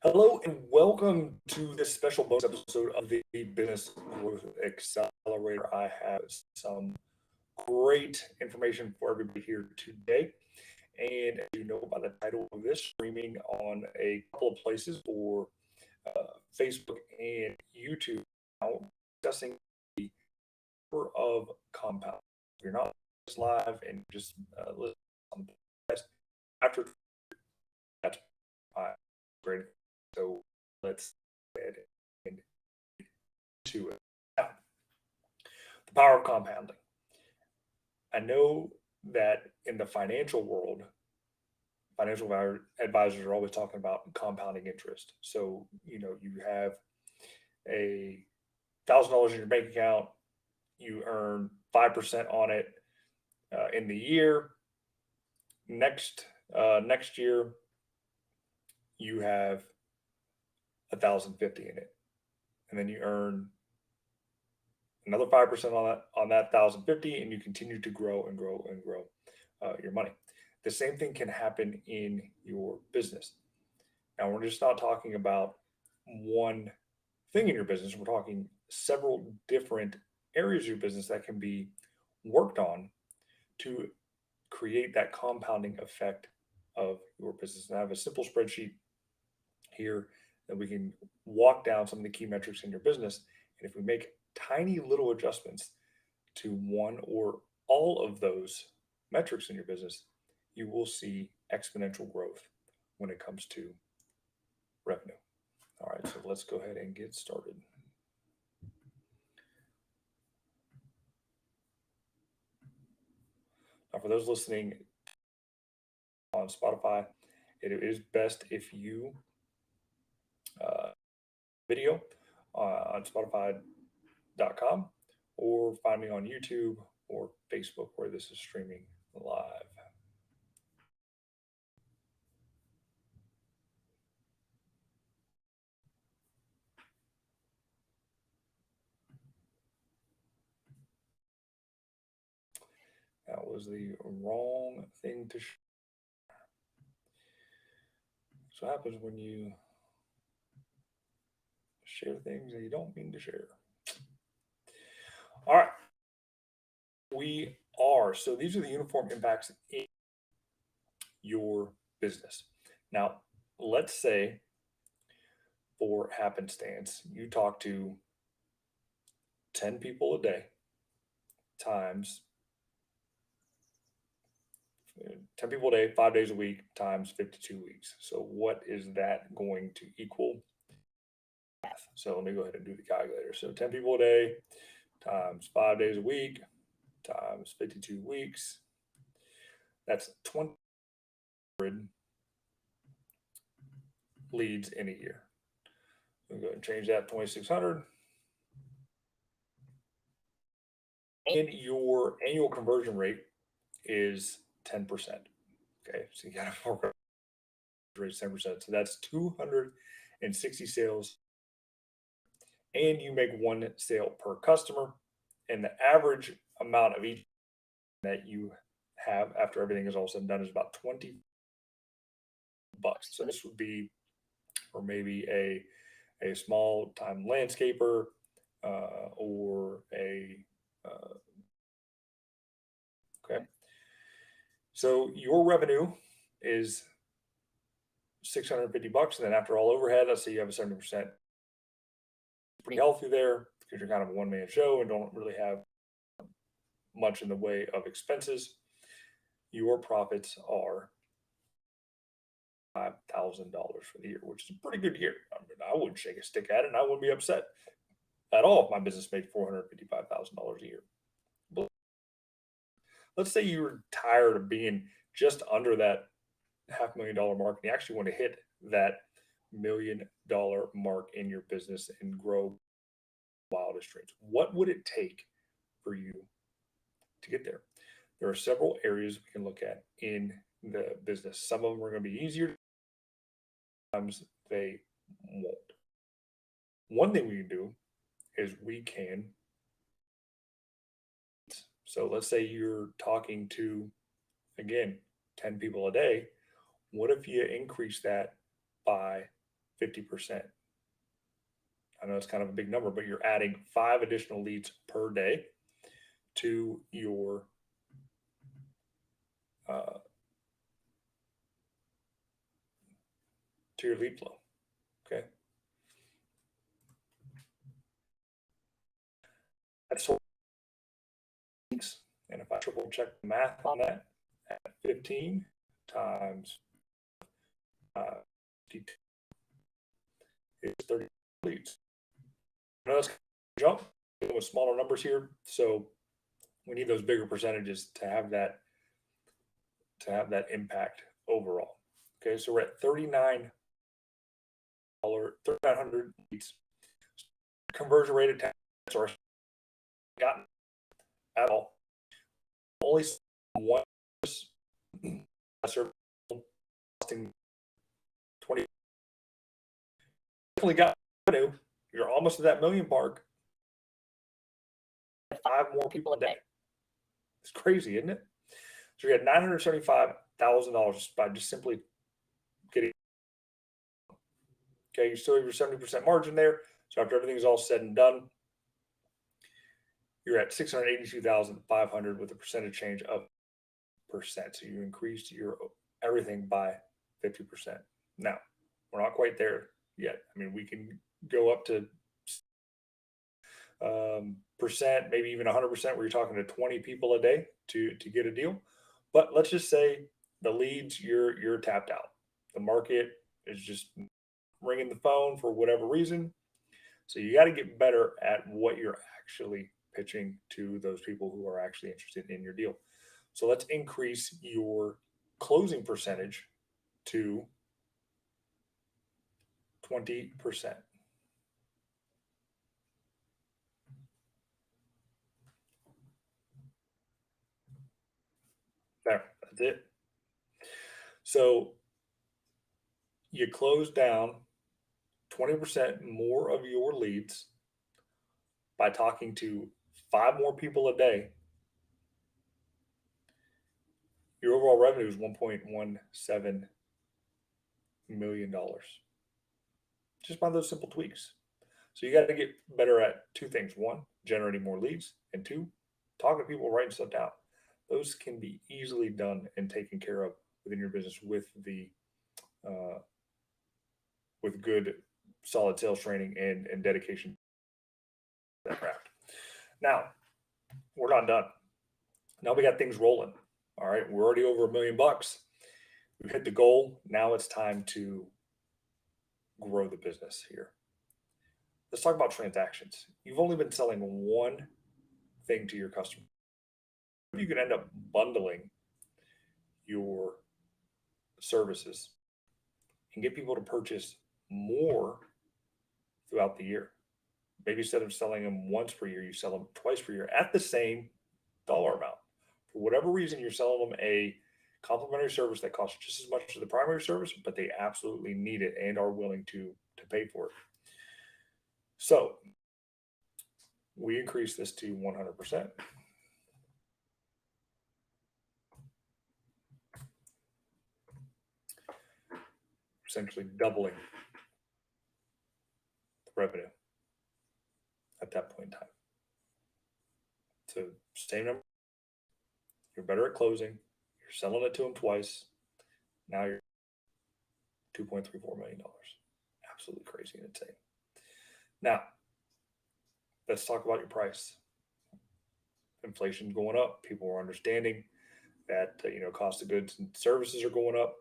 Hello and welcome to this special bonus episode of the Business Growth Accelerator. I have some great information for everybody here today. And as you know by the title of this, streaming on a couple of places for Facebook and YouTube now, discussing the power of compound. If you're not just live and just listen on the podcast, after that's great. So let's get into it. Now, the power of compounding. I know that in the financial world, financial advisors are always talking about compounding interest. So, you have $1,000 in your bank account, you earn 5% on it in the year. Next year, you have 1,050 in it, and then you earn another 5% on that 1,050, and you continue to grow and grow and grow your money. The same thing can happen in your business. Now, we're just not talking about one thing in your business. We're talking several different areas of your business that can be worked on to create that compounding effect of your business. And I have a simple spreadsheet here that we can walk down some of the key metrics in your business. And if we make tiny little adjustments to one or all of those metrics in your business, you will see exponential growth when it comes to revenue. All right, so let's go ahead and get started. Now, for those listening on Spotify, it is best if you video on Spotify.com or find me on YouTube or Facebook where this is streaming live. That was the wrong thing to share. So what happens when you share things that you don't mean to share. All right. So these are the uniform impacts in your business. Now, let's say for happenstance, you talk to 10 people a day times 10 people a day, 5 days a week times 52 weeks. So what is that going to equal? So let me go ahead and do the calculator. So 10 people a day times 5 days a week times 52 weeks. That's 200 leads in a year. I'm going to change that to 2,600. And your annual conversion rate is 10%. Okay, so you got to work rate 10%. So that's 260 sales, and you make one sale per customer. And the average amount of each that you have after everything is all said and done is about $20. So this would be for maybe a small time landscaper or a okay. So your revenue is $650, and then after all overhead, let's say you have a 70%. Pretty healthy there because you're kind of a one-man show and don't really have much in the way of expenses. Your profits are $5,000 for the year, which is a pretty good year. I mean, I wouldn't shake a stick at it, and I wouldn't be upset at all if my business made $455,000 a year. But let's say you were tired of being just under that $500,000 mark, and you actually want to hit that $1 million mark in your business and grow wildest dreams. What would it take for you to get there? There are several areas we can look at in the business. Some of them are going to be easier. Sometimes they won't. One thing we can do is we can. So let's say you're talking to, again, 10 people a day. What if you increase that by 50%. I know it's kind of a big number, but you're adding 5 additional leads per day to your lead flow. Okay. That's weeks. And if I triple check the math on that, at 15 times 52 is 30 leads. Now let's jump with smaller numbers here. So we need those bigger percentages to have that impact overall. Okay, so we're at $3,900 leads. Conversion rate of 10 or gotten at all. Only one costing 20. Definitely got revenue. You're almost to that million mark. 5 more people a day. It's crazy, isn't it? So you had $975,000 by just simply getting. Okay, you still have your 70% margin there. So after everything is all said and done, you're at $682,500 with a percentage change of percent. So you increased your everything by 50%. Now, we're not quite there yet. I mean, we can go up to percent, maybe even 100%, where you're talking to 20 people a day to get a deal. But let's just say the leads, you're tapped out. The market is just ringing the phone for whatever reason. So you got to get better at what you're actually pitching to those people who are actually interested in your deal. So let's increase your closing percentage to 20%. There, that's it. So you close down 20% more of your leads by talking to 5 more people a day. Your overall revenue is $1.17 million just by those simple tweaks. So you got to get better at 2 things. 1, generating more leads, and 2, talking to people, writing stuff down. Those can be easily done and taken care of within your business with the with good, solid sales training and dedication to that craft. Now, we're not done. Now we got things rolling. All right, we're already over $1 million. We've hit the goal. Now it's time to grow the business here. Let's talk about transactions. You've only been selling one thing to your customer. You can end up bundling your services and get people to purchase more throughout the year. Maybe instead of selling them once per year, you sell them twice per year at the same dollar amount. For whatever reason, you're selling them a complimentary service that costs just as much as the primary service, but they absolutely need it and are willing to pay for it. So we increase this to 100%. Essentially doubling the revenue at that point in time. So same number. You're better at closing. You're selling it to them twice. Now you're $2.34 million. Absolutely crazy and insane. Now, let's talk about your price. Inflation's going up. People are understanding that cost of goods and services are going up.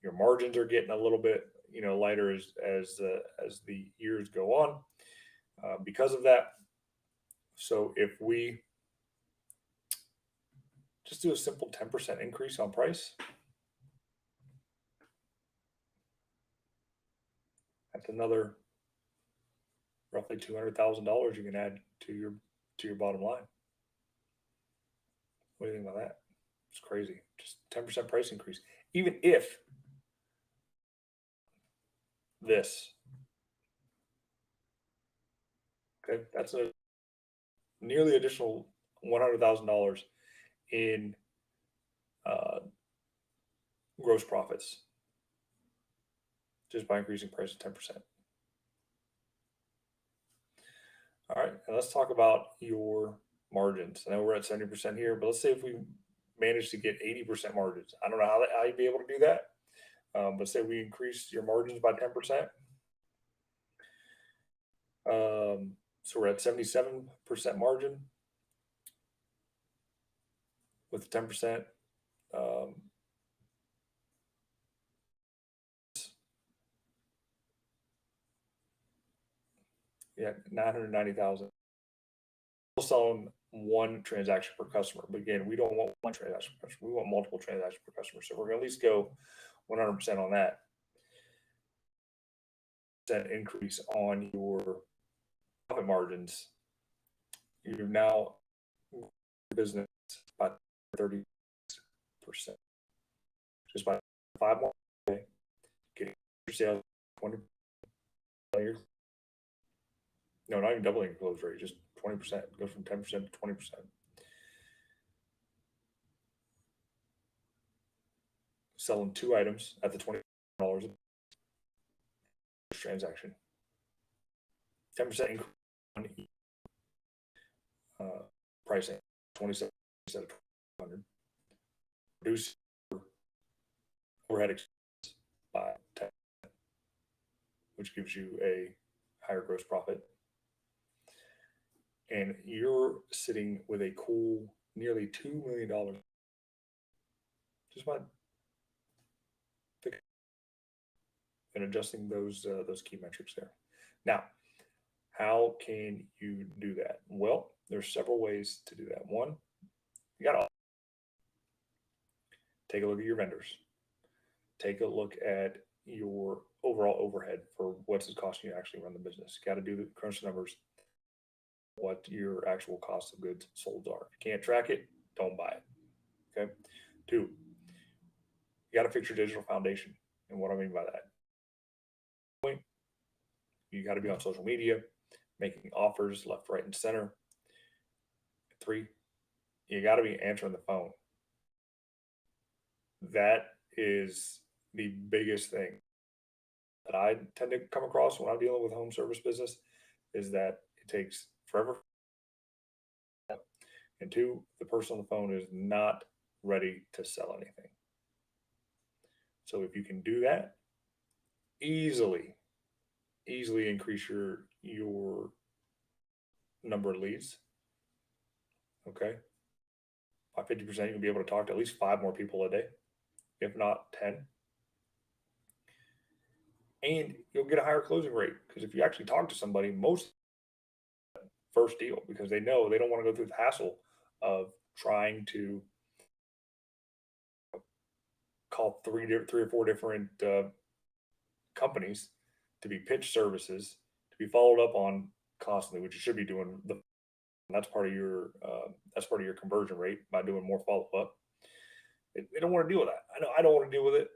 Your margins are getting a little bit lighter as the years go on because of that. So if we just do a simple 10% increase on price, that's another roughly $200,000 you can add to your bottom line. What do you think about that? It's crazy. Just 10% price increase. Even if this, okay, that's a nearly additional $100,000 in gross profits. just by increasing prices 10%. All right, and let's talk about your margins. I know we're at 70% here, but let's say if we manage to get 80% margins. I don't know how you'd be able to do that, but say we increase your margins by 10%. So we're at 77% margin with 10%. Yeah, 990,000. We'll sell them one transaction per customer, but again, we don't want one transaction per customer. We want multiple transactions per customer. So we're going to at least go 100% on that. That increase on your profit margins. You're now business by 30%, just by 5 more, getting your sales 20. No, not even doubling your close rate, just 20%. Go from 10% to 20%. Selling 2 items at the $20 transaction. 10% increase on pricing, 27 instead of 200. Reduce overhead expenses by 10, which gives you a higher gross profit. And you're sitting with a cool nearly $2 million just by and adjusting those key metrics there. Now, how can you do that? Well, there's several ways to do that. One, you got to take a look at your vendors. Take a look at your overall overhead for what's it costing you to actually run the business. You got to do the crunch numbers, what your actual cost of goods sold are. If you can't track it, don't buy it. Okay. 2, you got to fix your digital foundation. And what I mean by that, you got to be on social media, making offers left, right, and center. 3, you got to be answering the phone. That is the biggest thing that I tend to come across when I'm dealing with home service business, is that it takes forever. And 2, the person on the phone is not ready to sell anything. So if you can do that, easily increase your number of leads. Okay. By 50%, you'll be able to talk to at least 5 more people a day, if not 10. And you'll get a higher closing rate, because if you actually talk to somebody, most first deal, because they know they don't want to go through the hassle of trying to call 3 or 4 different companies to be pitched services, to be followed up on constantly, which you should be doing. That's part of your conversion rate by doing more follow up. They don't want to deal with that. I know I don't want to deal with it,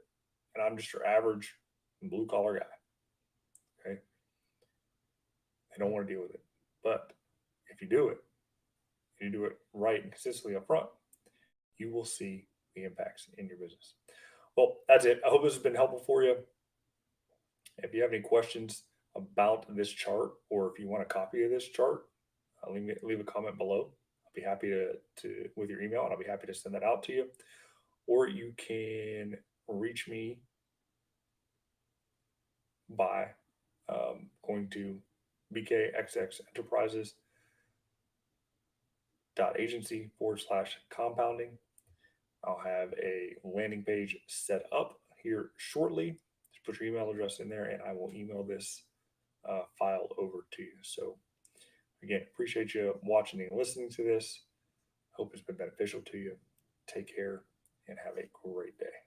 and I'm just your average blue collar guy. Okay, I don't want to deal with it, but if you do it, and you do it right and consistently up front, you will see the impacts in your business. Well, that's it. I hope this has been helpful for you. If you have any questions about this chart, or if you want a copy of this chart, leave a comment below. I'll be happy to with your email, and I'll be happy to send that out to you. Or you can reach me by going to BKXX Enterprises .agency/compounding. I'll have a landing page set up here shortly. Just put your email address in there, and I will email this file over to you. So again, appreciate you watching and listening to this. Hope it's been beneficial to you. Take care and have a great day.